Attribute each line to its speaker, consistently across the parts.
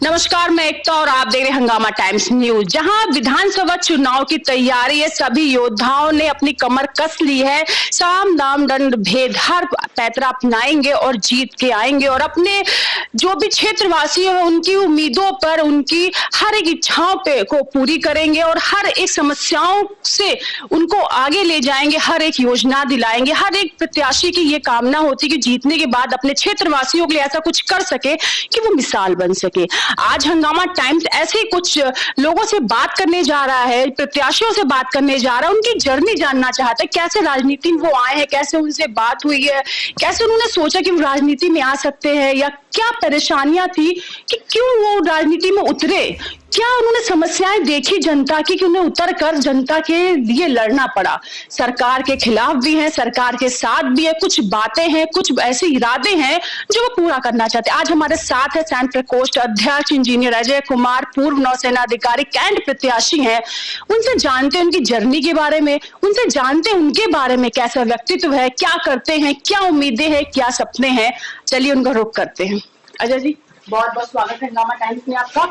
Speaker 1: नमस्कार, मैं एकता और आप देख रहे हैं हंगामा टाइम्स न्यूज। जहां विधानसभा चुनाव की तैयारी है, सभी योद्धाओं ने अपनी कमर कस ली है। साम दाम दंड भेद हर पैतरा अपनाएंगे और जीत के आएंगे और अपने जो भी क्षेत्रवासी हैं उनकी उम्मीदों पर, उनकी हर एक इच्छाओं पे को पूरी करेंगे और हर एक समस्याओं से उनको आगे ले जाएंगे, हर एक योजना दिलाएंगे। हर एक प्रत्याशी की ये कामना होती कि जीतने के बाद अपने क्षेत्रवासियों के लिए ऐसा कुछ कर सके कि वो मिसाल बन सके। आज हंगामा टाइम्स ऐसे कुछ लोगों से बात करने जा रहा है, प्रत्याशियों से बात करने जा रहा है, उनकी जर्नी जानना चाहता है, कैसे राजनीति में वो आए हैं, कैसे उनसे बात हुई है, कैसे उन्होंने सोचा कि वो राजनीति में आ सकते हैं, या क्या परेशानियां थी कि क्यों वो राजनीति में उतरे, क्या उन्होंने समस्याएं देखी जनता की कि उन्हें उतर कर जनता के लिए लड़ना पड़ा। सरकार के खिलाफ भी हैं, सरकार के साथ भी है, कुछ बातें हैं, कुछ ऐसे इरादे हैं जो वो पूरा करना चाहते हैं। आज हमारे साथ है सैन्य प्रकोष्ठ अध्यक्ष इंजीनियर अजय कुमार, पूर्व नौसेना अधिकारी, कैंट प्रत्याशी हैं। उनसे जानते हैं उनकी जर्नी के बारे में, उनसे जानते हैं उनके बारे में, कैसा व्यक्तित्व है, क्या करते हैं, क्या उम्मीदें हैं, क्या सपने हैं। चलिए उनका रुख करते हैं। अजय जी, बहुत बहुत स्वागत है हंगामा टाइम्स में आपका।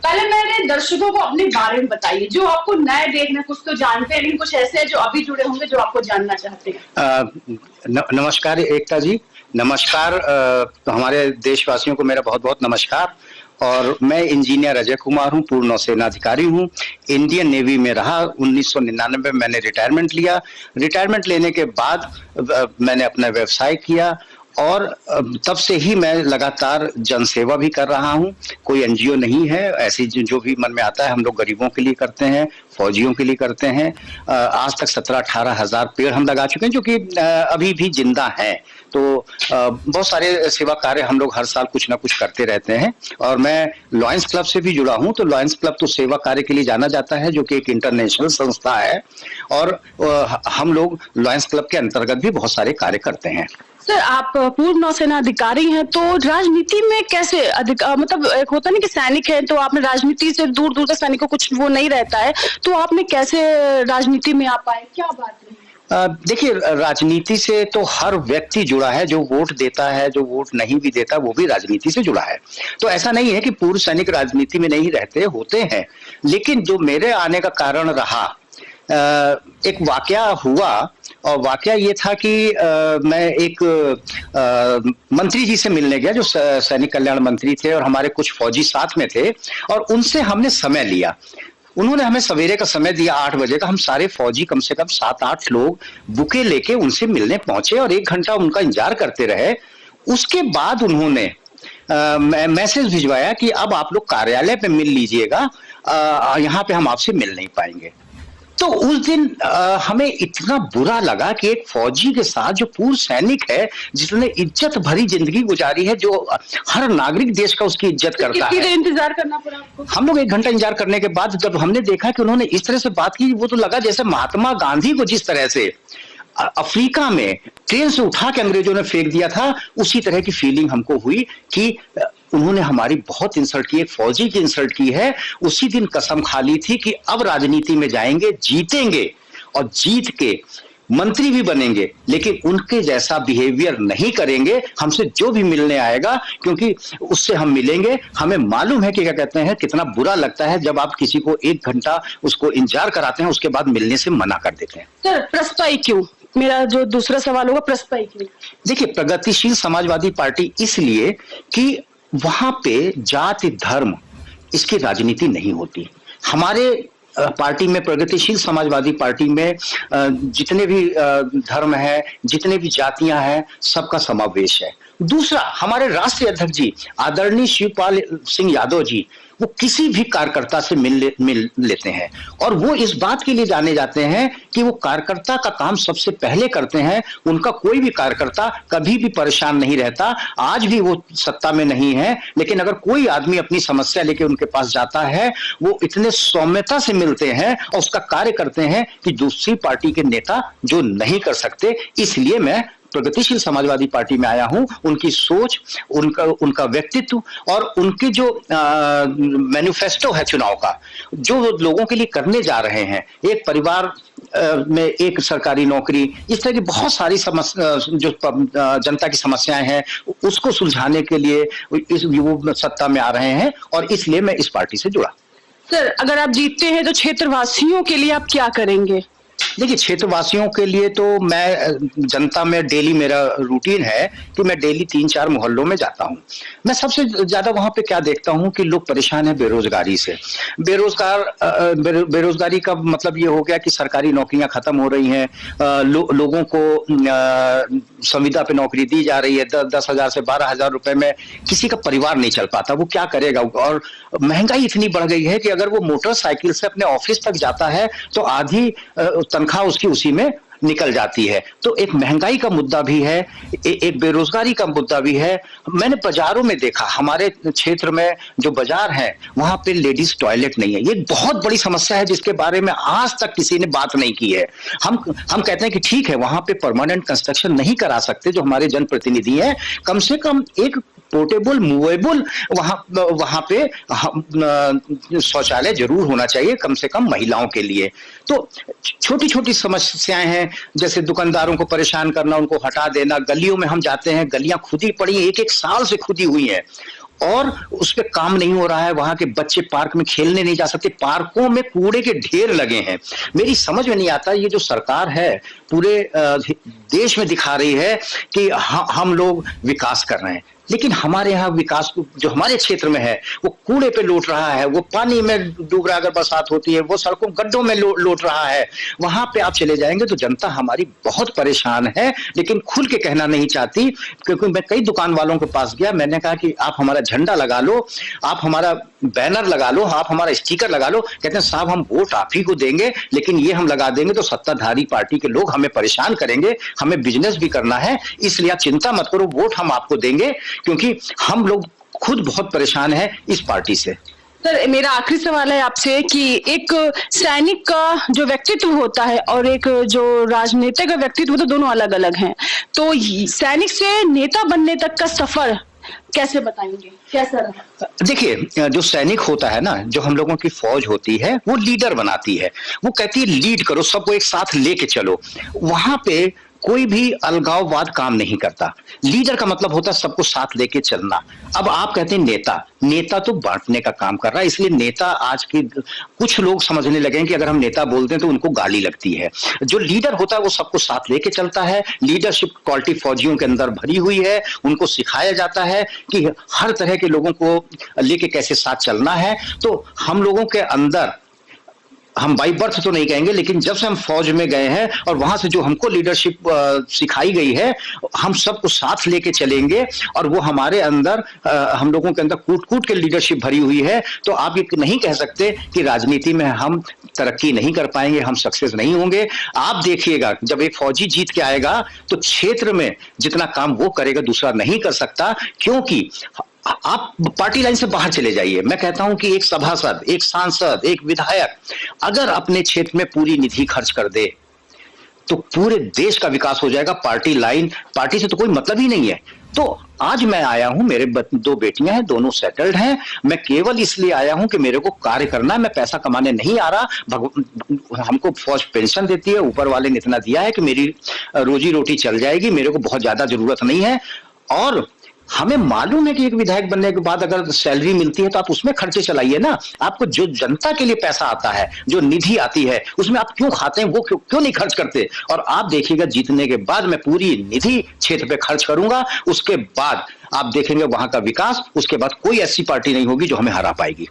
Speaker 1: पहले मेरे दर्शकों को अपने बारे में बताइए, जो आपको नए देखने, कुछ तो जानते हैं लेकिन कुछ ऐसे हैं जो अभी जुड़े होंगे जो आपको जानना चाहते हैं।
Speaker 2: नमस्कार एकता जी, नमस्कार। तो हमारे देशवासियों को मेरा बहुत बहुत नमस्कार। और मैं इंजीनियर अजय कुमार हूँ, पूर्व नौसेना अधिकारी हूँ। इंडियन नेवी में रहा, 1999 में मैंने रिटायरमेंट लिया। रिटायरमेंट लेने के बाद मैंने अपना व्यवसाय किया और तब से ही मैं लगातार जनसेवा भी कर रहा हूं। कोई एनजीओ नहीं है, ऐसी जो भी मन में आता है हम लोग गरीबों के लिए करते हैं, फौजियों के लिए करते हैं। आज तक 17-18 हजार पेड़ हम लगा चुके हैं जो कि अभी भी जिंदा हैं। तो बहुत सारे सेवा कार्य हम लोग हर साल कुछ ना कुछ करते रहते हैं। और मैं लॉयंस क्लब से भी जुड़ा हूं। तो लॉयंस क्लब तो सेवा कार्य के लिए जाना जाता है, जो कि एक इंटरनेशनल संस्था है, और हम लोग लॉयंस क्लब के अंतर्गत भी बहुत सारे कार्य करते हैं।
Speaker 1: सर, आप पूर्व नौसेना अधिकारी हैं, तो राजनीति में कैसे मतलब एक होता नहीं कि सैनिक हैं तो आपने राजनीति से दूर दूर तक सैनिक को कुछ वो नहीं रहता है, तो आपने कैसे राजनीति में आ पाए, क्या बात रही?
Speaker 2: देखिए, राजनीति से तो हर व्यक्ति जुड़ा है, जो वोट देता है, जो वोट नहीं भी देता वो भी राजनीति से जुड़ा है। तो ऐसा नहीं है कि पूर्व सैनिक राजनीति में नहीं रहते, होते हैं। लेकिन जो मेरे आने का कारण रहा, एक वाकया हुआ, और वाकया ये था कि मैं एक मंत्री जी से मिलने गया, जो सैनिक कल्याण मंत्री थे, और हमारे कुछ फौजी साथ में थे, और उनसे हमने समय लिया। उन्होंने हमें सवेरे का समय दिया 8 बजे का। हम सारे फौजी कम से कम 7-8 लोग बुके लेके उनसे मिलने पहुंचे और 1 घंटा उनका इंतजार करते रहे। उसके बाद उन्होंने मैसेज भिजवाया कि अब आप लोग कार्यालय पे मिल लीजिएगा, यहाँ पे हम आपसे मिल नहीं पाएंगे। तो उस दिन हमें इतना बुरा लगा कि एक फौजी के साथ, जो पूर्व सैनिक है, जिसने इज्जत भरी जिंदगी गुजारी है, जो हर नागरिक देश का उसकी इज्जत करता है।
Speaker 1: कितनी इंतजार करना पड़ा आपको?
Speaker 2: हम लोग 1 घंटा इंतजार करने के बाद जब हमने देखा कि उन्होंने इस तरह से बात की, वो तो लगा जैसे महात्मा गांधी को जिस तरह से अफ्रीका में ट्रेन से उठा के अंग्रेजों ने फेंक दिया था, उसी तरह की फीलिंग हमको हुई कि उन्होंने हमारी बहुत इंसल्ट की, एक फौजी की इंसल्ट की है। उसी दिन कसम खा ली थी कि अब राजनीति में जाएंगे, जीतेंगे, और जीत के मंत्री भी बनेंगे, लेकिन उनके जैसा बिहेवियर नहीं करेंगे हमसे जो भी मिलने आएगा, क्योंकि उससे हम मिलेंगे। हमें मालूम है कि क्या कहते हैं, कितना बुरा लगता है जब आप किसी को 1 घंटा उसको इंतजार कराते हैं, उसके बाद मिलने से मना कर देते हैं।
Speaker 1: सर, प्रस्ताई क्यों? मेरा जो दूसरा सवाल होगा, प्रस्ताई क्यों?
Speaker 2: देखिए, प्रगतिशील समाजवादी पार्टी इसलिए कि वहां पे जाति धर्म इसकी राजनीति नहीं होती। हमारे पार्टी में, प्रगतिशील समाजवादी पार्टी में, जितने भी धर्म है, जितने भी जातियां हैं, सबका समावेश है। दूसरा, हमारे राष्ट्रीय अध्यक्ष जी आदरणीय शिवपाल सिंह यादव जी, वो किसी भी कार्यकर्ता से मिल लेते हैं, और वो इस बात के लिए जाने जाते हैं कि वो कार्यकर्ता का काम सबसे पहले करते हैं। उनका कोई भी कार्यकर्ता कभी भी परेशान नहीं रहता। आज भी वो सत्ता में नहीं है, लेकिन अगर कोई आदमी अपनी समस्या लेके उनके पास जाता है, वो इतने सौम्यता से मिलते हैं और उसका कार्य करते हैं कि दूसरी पार्टी के नेता जो नहीं कर सकते। इसलिए मैं प्रगतिशील समाजवादी पार्टी में आया हूं, उनकी सोच, उनका उनका व्यक्तित्व और उनके जो मैनिफेस्टो है चुनाव का, जो लोगों के लिए करने जा रहे हैं, एक परिवार में एक सरकारी नौकरी, इस तरह की बहुत सारी समस्या जो जनता की समस्याएं हैं उसको सुलझाने के लिए वो सत्ता में आ रहे हैं और इसलिए मैं इस पार्टी से जुड़ा।
Speaker 1: सर, अगर आप जीतते हैं तो क्षेत्रवासियों के लिए आप क्या करेंगे?
Speaker 2: देखिए, क्षेत्रवासियों के लिए तो मैं जनता में डेली मेरा रूटीन है कि मैं डेली 3-4 मोहल्लों में जाता हूं। मैं सबसे ज्यादा वहां पे क्या देखता हूं कि लोग परेशान हैं बेरोजगारी से। बेरोजगारी का मतलब ये हो गया कि सरकारी नौकरियां खत्म हो रही हैं, लोगों को संविदा पे नौकरी दी जा रही है, 10,000 से 12,000 रुपए में किसी का परिवार नहीं चल पाता, वो क्या करेगा? और महंगाई इतनी बढ़ गई है कि अगर वो मोटरसाइकिल से अपने ऑफिस तक जाता है तो आधी तनख्वाह उसकी उसी में निकल जाती है। तो एक महंगाई का मुद्दा भी है, एक बेरोजगारी का मुद्दा भी है। मैंने बाजारों में देखा, हमारे क्षेत्र में जो बाजार है वहां पे लेडीज टॉयलेट नहीं है। ये एक बहुत बड़ी समस्या है जिसके बारे में आज तक किसी ने बात नहीं की है। हम कहते हैं कि ठीक है, वहां पे परमानेंट कंस्ट्रक्शन नहीं करा सकते जो हमारे जनप्रतिनिधि हैं, कम से कम एक पोर्टेबल मूवेबल वहां पे शौचालय जरूर होना चाहिए, कम से कम महिलाओं के लिए। तो छोटी छोटी समस्याएं हैं, जैसे दुकानदारों को परेशान करना, उनको हटा देना। गलियों में हम जाते हैं, गलियां खुदी पड़ी हैं, एक साल से खुदी हुई हैं और उस पर काम नहीं हो रहा है। वहां के बच्चे पार्क में खेलने नहीं जा सकते, पार्कों में कूड़े के ढेर लगे हैं। मेरी समझ में नहीं आता, ये जो सरकार है पूरे देश में दिखा रही है कि हम लोग विकास कर रहे हैं, लेकिन हमारे यहाँ विकास जो हमारे क्षेत्र में है वो कूड़े पे लौट रहा है, वो पानी में डूब रहा है अगर बरसात होती है, वो सड़कों गड्ढों में लौट रहा है। वहां पे आप चले जाएंगे तो जनता हमारी बहुत परेशान है, लेकिन खुल के कहना नहीं चाहती। क्योंकि मैं कई दुकान वालों के पास गया, मैंने कहा कि आप हमारा झंडा लगा लो, आप हमारा बैनर लगा लो, आप हमारा स्टिकर लगा लो। कहते हैं साहब हम वोट आप ही को देंगे, लेकिन ये हम लगा देंगे तो सत्ताधारी पार्टी के लोग हमें परेशान करेंगे, हमें बिजनेस भी करना है, इसलिए आप चिंता मत करो, वोट हम आपको देंगे, क्योंकि हम लोग खुद बहुत परेशान हैं इस पार्टी से।
Speaker 1: सर, मेरा आखिरी सवाल है आपसे कि एक सैनिक का जो व्यक्तित्व होता है और एक जो राजनेता का व्यक्तित्व, तो दोनों अलग अलग हैं। तो सैनिक से नेता बनने तक का सफर कैसे बताएंगे, कैसा रहा?
Speaker 2: देखिए, जो सैनिक होता है ना, जो हम लोगों की फौज होती है, वो लीडर बनाती है, वो कहती है लीड करो, सबको एक साथ लेके चलो। वहां पे कोई भी अलगाववाद काम नहीं करता। लीडर का मतलब होता है सबको साथ लेके चलना। अब आप कहते हैं नेता तो बांटने का काम कर रहा है, इसलिए नेता आज की कुछ लोग समझने लगे हैं कि अगर हम नेता बोलते हैं तो उनको गाली लगती है। जो लीडर होता है वो सबको साथ लेके चलता है। लीडरशिप क्वालिटी फौजियों के अंदर भरी हुई है, उनको सिखाया जाता है कि हर तरह के लोगों को लेके कैसे साथ चलना है। तो हम लोगों के अंदर, हम बाई बर्थ तो नहीं कहेंगे, लेकिन जब से हम फौज में गए हैं और वहां से जो हमको लीडरशिप सिखाई गई है, हम सबको साथ लेके चलेंगे और वो हमारे अंदर, हम लोगों के अंदर कूट कूट के लीडरशिप भरी हुई है। तो आप ये नहीं कह सकते कि राजनीति में हम तरक्की नहीं कर पाएंगे, हम सक्सेस नहीं होंगे। आप देखिएगा, जब एक फौजी जीत के आएगा तो क्षेत्र में जितना काम वो करेगा दूसरा नहीं कर सकता, क्योंकि आप पार्टी लाइन से बाहर चले जाइए। मैं कहता हूं कि एक सभासद, एक सांसद, एक विधायक अगर अपने क्षेत्र में पूरी निधि खर्च कर दे तो पूरे देश का विकास हो जाएगा। पार्टी से तो कोई मतलब ही नहीं है। तो आज मैं आया हूं, मेरे 2 बेटियां हैं, दोनों सेटल्ड हैं। मैं केवल इसलिए आया हूं कि मेरे को कार्य करना है, मैं पैसा कमाने नहीं आ रहा। हमको फौज पेंशन देती है, ऊपर वाले ने इतना दिया है कि मेरी रोजी रोटी चल जाएगी, मेरे को बहुत ज्यादा जरूरत नहीं है। और हमें मालूम है कि एक विधायक बनने के बाद अगर सैलरी मिलती है तो आप उसमें खर्चे चलाइए ना। आपको जो जनता के लिए पैसा आता है, जो निधि आती है, उसमें आप क्यों खाते हैं, वो क्यों नहीं खर्च करते? और आप देखिएगा, जीतने के बाद मैं पूरी निधि क्षेत्र पे खर्च करूंगा, उसके बाद आप देखेंगे वहां का विकास। उसके बाद कोई ऐसी पार्टी नहीं होगी जो हमें हरा पाएगी।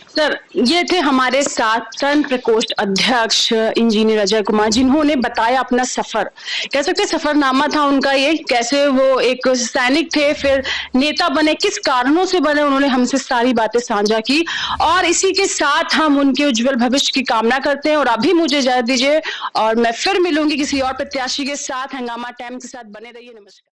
Speaker 1: सर, ये थे हमारे साथ सन प्रकोष्ठ अध्यक्ष इंजीनियर अजय कुमार, जिन्होंने बताया अपना सफर, कह सकते सफरनामा था उनका ये, कैसे वो एक सैनिक थे, फिर नेता बने, किस कारणों से बने, उन्होंने हमसे सारी बातें साझा की। और इसी के साथ हम उनके उज्जवल भविष्य की कामना करते हैं। और अभी मुझे इजाजत दीजिए और मैं फिर मिलूंगी किसी और प्रत्याशी के साथ। हंगामा टाइम के साथ बने रहिए। नमस्कार।